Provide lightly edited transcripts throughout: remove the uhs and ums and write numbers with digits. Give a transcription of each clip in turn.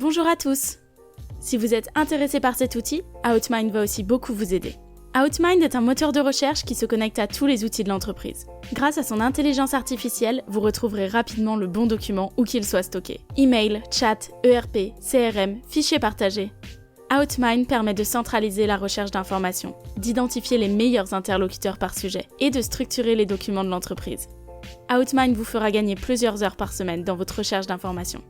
Bonjour à tous! Si vous êtes intéressé par cet outil, Outmind va aussi beaucoup vous aider. Outmind est un moteur de recherche qui se connecte à tous les outils de l'entreprise. Grâce à son intelligence artificielle, vous retrouverez rapidement le bon document où qu'il soit stocké. Email, chat, ERP, CRM, fichiers partagés. Outmind permet de centraliser la recherche d'informations, d'identifier les meilleurs interlocuteurs par sujet et de structurer les documents de l'entreprise. Outmind vous fera gagner plusieurs heures par semaine dans votre recherche d'informations.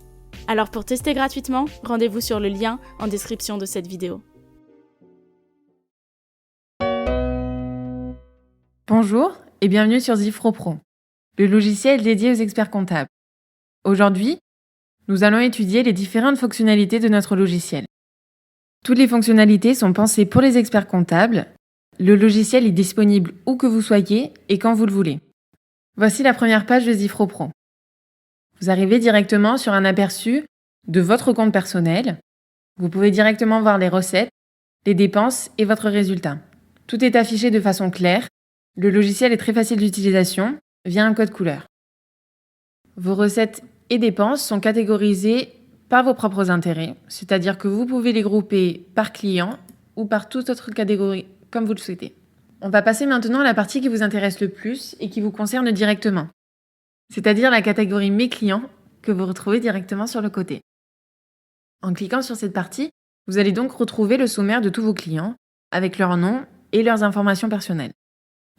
Alors pour tester gratuitement, rendez-vous sur le lien en description de cette vidéo. Bonjour et bienvenue sur Zifro Pro, le logiciel dédié aux experts comptables. Aujourd'hui, nous allons étudier les différentes fonctionnalités de notre logiciel. Toutes les fonctionnalités sont pensées pour les experts comptables. Le logiciel est disponible où que vous soyez et quand vous le voulez. Voici la première page de Zifro Pro. Vous arrivez directement sur un aperçu de votre compte personnel. Vous pouvez directement voir les recettes, les dépenses et votre résultat. Tout est affiché de façon claire. Le logiciel est très facile d'utilisation via un code couleur. Vos recettes et dépenses sont catégorisées par vos propres intérêts, c'est-à-dire que vous pouvez les grouper par client ou par toute autre catégorie, comme vous le souhaitez. On va passer maintenant à la partie qui vous intéresse le plus et qui vous concerne directement, c'est-à-dire la catégorie Mes clients que vous retrouvez directement sur le côté. En cliquant sur cette partie, vous allez donc retrouver le sommaire de tous vos clients avec leur nom et leurs informations personnelles,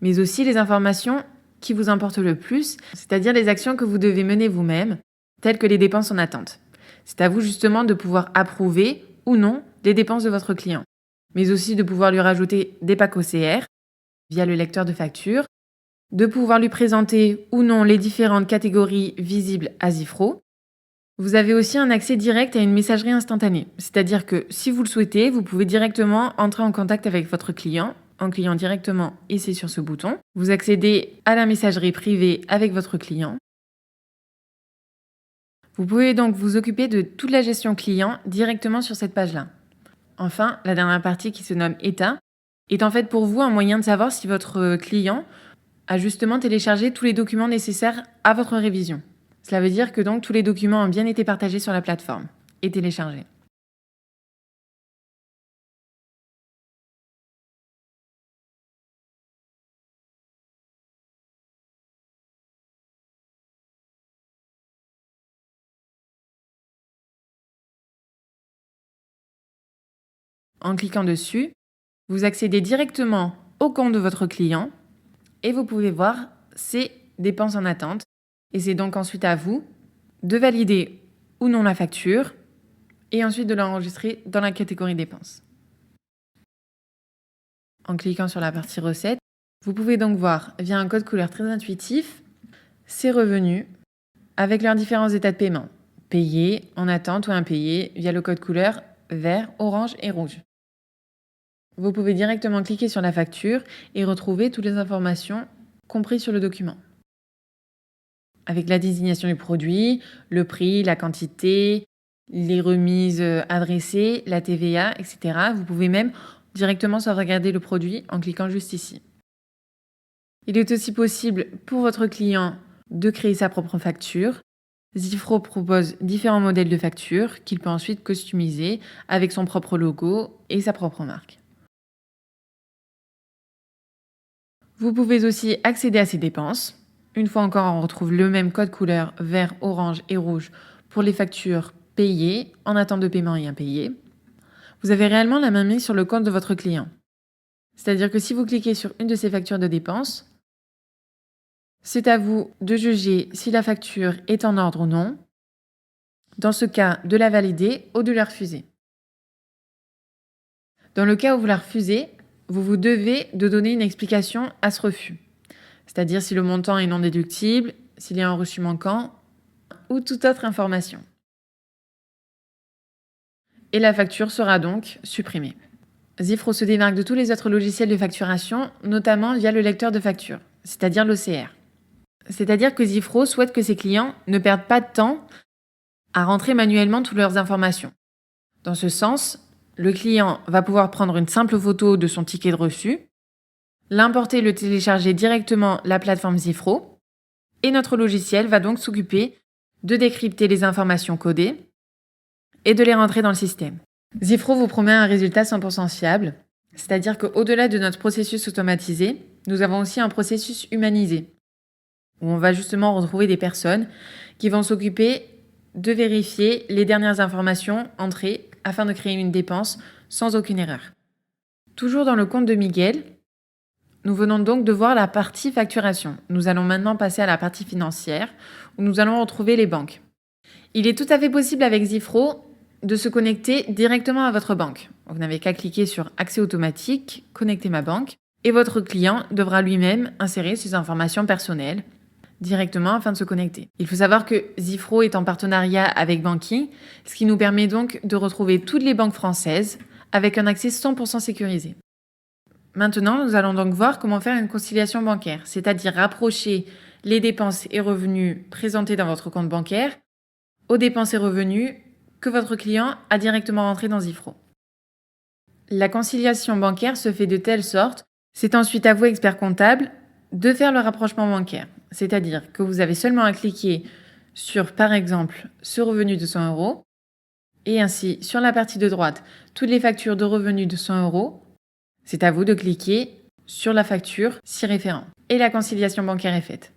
mais aussi les informations qui vous importent le plus, c'est-à-dire les actions que vous devez mener vous-même, telles que les dépenses en attente. C'est à vous justement de pouvoir approuver ou non les dépenses de votre client, mais aussi de pouvoir lui rajouter des packs OCR via le lecteur de facture, de pouvoir lui présenter ou non les différentes catégories visibles à Zifro. Vous avez aussi un accès direct à une messagerie instantanée, c'est-à-dire que si vous le souhaitez, vous pouvez directement entrer en contact avec votre client en cliquant directement ici sur ce bouton. Vous accédez à la messagerie privée avec votre client. Vous pouvez donc vous occuper de toute la gestion client directement sur cette page-là. Enfin, la dernière partie qui se nomme État est en fait pour vous un moyen de savoir si votre client a justement téléchargé tous les documents nécessaires à votre révision. Cela veut dire que donc tous les documents ont bien été partagés sur la plateforme et téléchargés. En cliquant dessus, vous accédez directement au compte de votre client et vous pouvez voir ses dépenses en attente. Et c'est donc ensuite à vous de valider ou non la facture et ensuite de l'enregistrer dans la catégorie dépenses. En cliquant sur la partie recettes, vous pouvez donc voir via un code couleur très intuitif ses revenus avec leurs différents états de paiement, payés, en attente ou impayés via le code couleur vert, orange et rouge. Vous pouvez directement cliquer sur la facture et retrouver toutes les informations comprises sur le document. Avec la désignation du produit, le prix, la quantité, les remises adressées, la TVA, etc. Vous pouvez même directement sauvegarder le produit en cliquant juste ici. Il est aussi possible pour votre client de créer sa propre facture. Zifro propose différents modèles de factures qu'il peut ensuite customiser avec son propre logo et sa propre marque. Vous pouvez aussi accéder à ses dépenses. Une fois encore, on retrouve le même code couleur vert, orange et rouge pour les factures payées, en attente de paiement et impayées. Vous avez réellement la main mise sur le compte de votre client. C'est-à-dire que si vous cliquez sur une de ces factures de dépenses, c'est à vous de juger si la facture est en ordre ou non. Dans ce cas, de la valider ou de la refuser. Dans le cas où vous la refusez, vous vous devez de donner une explication à ce refus. C'est-à-dire si le montant est non déductible, s'il y a un reçu manquant ou toute autre information. Et la facture sera donc supprimée. Zifro se démarque de tous les autres logiciels de facturation, notamment via le lecteur de facture, c'est-à-dire l'OCR. C'est-à-dire que Zifro souhaite que ses clients ne perdent pas de temps à rentrer manuellement toutes leurs informations. Dans ce sens, le client va pouvoir prendre une simple photo de son ticket de reçu, l'importer et le télécharger directement la plateforme Zifro, et notre logiciel va donc s'occuper de décrypter les informations codées et de les rentrer dans le système. Zifro vous promet un résultat 100% fiable, c'est-à-dire qu'au-delà de notre processus automatisé, nous avons aussi un processus humanisé, où on va justement retrouver des personnes qui vont s'occuper de vérifier les dernières informations entrées afin de créer une dépense sans aucune erreur. Toujours dans le compte de Miguel, nous venons donc de voir la partie facturation. Nous allons maintenant passer à la partie financière, où nous allons retrouver les banques. Il est tout à fait possible avec Zifro de se connecter directement à votre banque. Vous n'avez qu'à cliquer sur Accès automatique, Connecter ma banque, et votre client devra lui-même insérer ses informations personnelles directement afin de se connecter. Il faut savoir que Zifro est en partenariat avec Banking, ce qui nous permet donc de retrouver toutes les banques françaises avec un accès 100% sécurisé. Maintenant, nous allons donc voir comment faire une conciliation bancaire, c'est-à-dire rapprocher les dépenses et revenus présentés dans votre compte bancaire aux dépenses et revenus que votre client a directement rentrés dans Zifro. La conciliation bancaire se fait de telle sorte, c'est ensuite à vous, expert comptable, de faire le rapprochement bancaire. C'est-à-dire que vous avez seulement à cliquer sur, par exemple, ce revenu de 100 € et ainsi, sur la partie de droite, toutes les factures de revenus de 100 €. C'est à vous de cliquer sur la facture s'y référant. Et la conciliation bancaire est faite.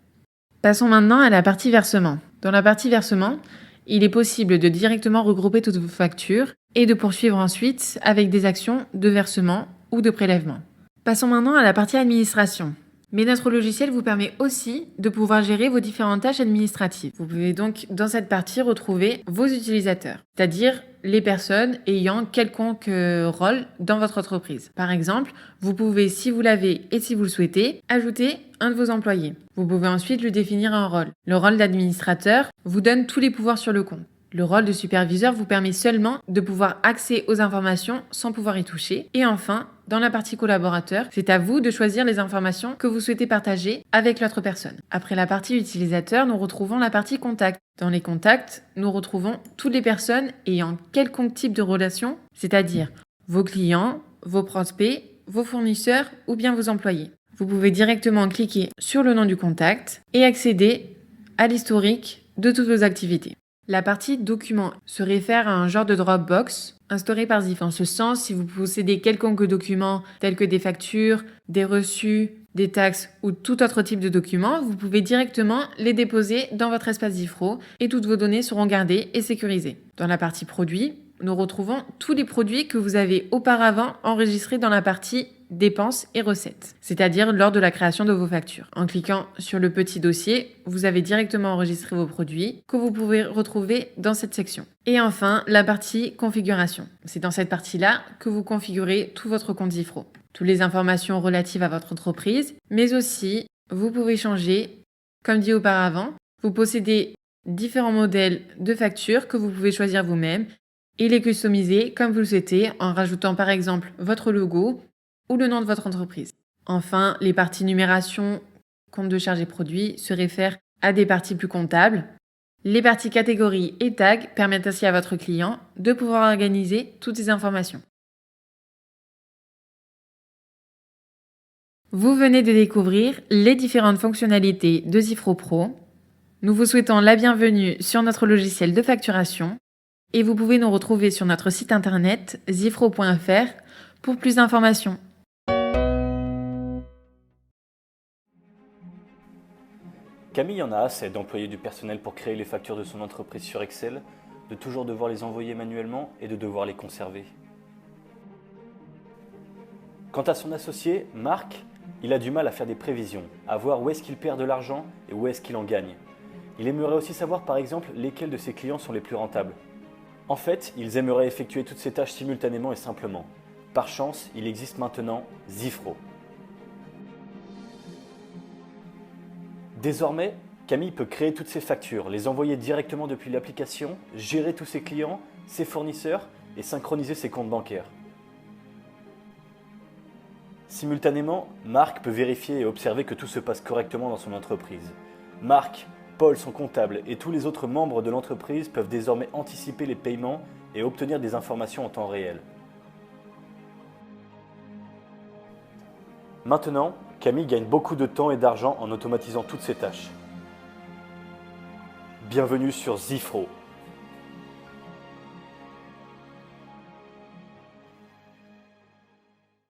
Passons maintenant à la partie versement. Dans la partie versement, il est possible de directement regrouper toutes vos factures et de poursuivre ensuite avec des actions de versement ou de prélèvement. Passons maintenant à la partie administration. Mais notre logiciel vous permet aussi de pouvoir gérer vos différentes tâches administratives. Vous pouvez donc dans cette partie retrouver vos utilisateurs, c'est-à-dire les personnes ayant quelconque rôle dans votre entreprise. Par exemple, vous pouvez, si vous l'avez et si vous le souhaitez, ajouter un de vos employés. Vous pouvez ensuite lui définir un rôle. Le rôle d'administrateur vous donne tous les pouvoirs sur le compte. Le rôle de superviseur vous permet seulement de pouvoir accéder aux informations sans pouvoir y toucher. Et enfin, dans la partie collaborateur, c'est à vous de choisir les informations que vous souhaitez partager avec l'autre personne. Après la partie utilisateur, nous retrouvons la partie contact. Dans les contacts, nous retrouvons toutes les personnes ayant quelconque type de relation, c'est-à-dire vos clients, vos prospects, vos fournisseurs ou bien vos employés. Vous pouvez directement cliquer sur le nom du contact et accéder à l'historique de toutes vos activités. La partie documents se réfère à un genre de Dropbox instauré par Zif. En ce sens, si vous possédez quelconque document tels que des factures, des reçus, des taxes ou tout autre type de document, vous pouvez directement les déposer dans votre espace Zifro et toutes vos données seront gardées et sécurisées. Dans la partie produits, nous retrouvons tous les produits que vous avez auparavant enregistrés dans la partie dépenses et recettes, c'est-à-dire lors de la création de vos factures. En cliquant sur le petit dossier, vous avez directement enregistré vos produits que vous pouvez retrouver dans cette section. Et enfin, la partie configuration. C'est dans cette partie-là que vous configurez tout votre compte Zifro. Toutes les informations relatives à votre entreprise, mais aussi, vous pouvez changer, comme dit auparavant, vous possédez différents modèles de factures que vous pouvez choisir vous-même et les customiser comme vous le souhaitez en rajoutant par exemple votre logo ou le nom de votre entreprise. Enfin, les parties numération, compte de charge et produits se réfèrent à des parties plus comptables. Les parties catégories et tags permettent ainsi à votre client de pouvoir organiser toutes ces informations. Vous venez de découvrir les différentes fonctionnalités de Zifro Pro. Nous vous souhaitons la bienvenue sur notre logiciel de facturation et vous pouvez nous retrouver sur notre site internet zifro.fr pour plus d'informations. Camille en a assez d'employer du personnel pour créer les factures de son entreprise sur Excel, de toujours devoir les envoyer manuellement et de devoir les conserver. Quant à son associé, Marc, il a du mal à faire des prévisions, à voir où est-ce qu'il perd de l'argent et où est-ce qu'il en gagne. Il aimerait aussi savoir par exemple lesquels de ses clients sont les plus rentables. En fait, ils aimeraient effectuer toutes ces tâches simultanément et simplement. Par chance, il existe maintenant Zifro. Désormais, Camille peut créer toutes ses factures, les envoyer directement depuis l'application, gérer tous ses clients, ses fournisseurs et synchroniser ses comptes bancaires. Simultanément, Marc peut vérifier et observer que tout se passe correctement dans son entreprise. Marc, Paul, son comptable et tous les autres membres de l'entreprise peuvent désormais anticiper les paiements et obtenir des informations en temps réel. Maintenant, Camille gagne beaucoup de temps et d'argent en automatisant toutes ses tâches. Bienvenue sur Zifro.